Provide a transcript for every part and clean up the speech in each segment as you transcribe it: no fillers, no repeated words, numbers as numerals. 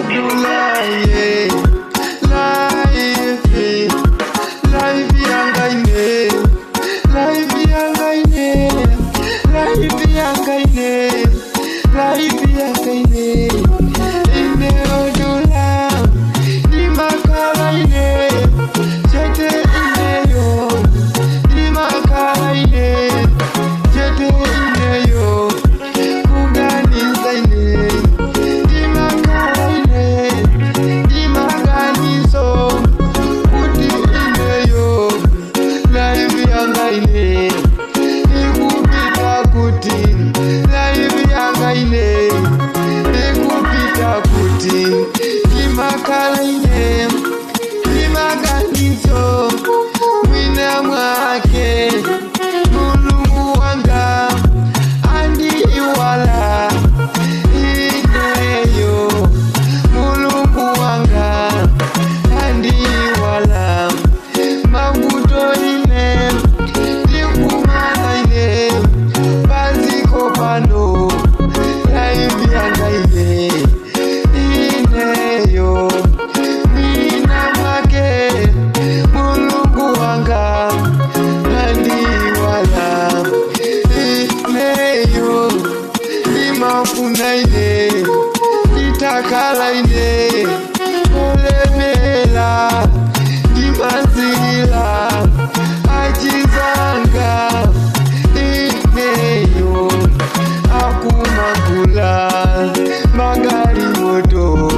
dulaye life yangaine ine odula ni makalaine chete ineyo ni makalaine chete ineyo kuganizaine ni makalaine ni maganizo kuti ineyo life yangaine ikupita kuti life yangaine ikupita kuti imakalaine imaganizo mwina mwake Mulungu wanga andiiwala ineyo Mulungu wanga andiiwala mabuto ine ndikumana ine paziko pano life yangaine ineyo mwina mwake Mulungu wanga andiiwala ineyo nimafuna ine nitakala ine olemela nimazila achizanga ineyo akumakula magari moto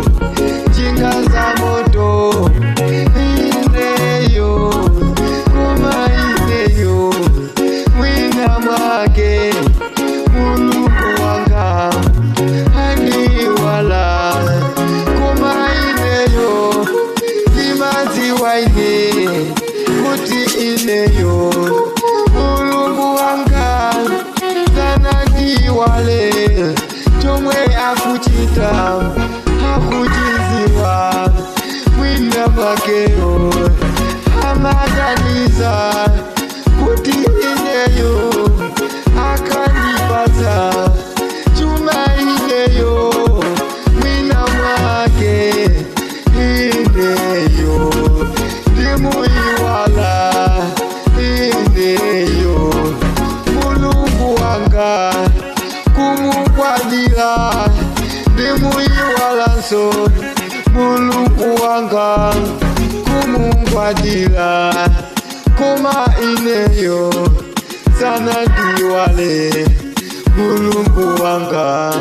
jinga za moto ineyo koma ineyo mwina mwake Mulungu wanga andiiwala koma ineyo imaziwa ine kuti ineyo Mulungu wanga sanandiiwale chomwe akuchita akuchiziwa mwina mwakeyo amaganiza kuti ineyo akandipasa chuma ineyo mwina mwake ineyo ndimuiwala ineyo Mulungu wanga kumukwadila ndimuiwalanso Mulungu wanga kumukwadila koma ineyo sana ndiwale Mulungu wanga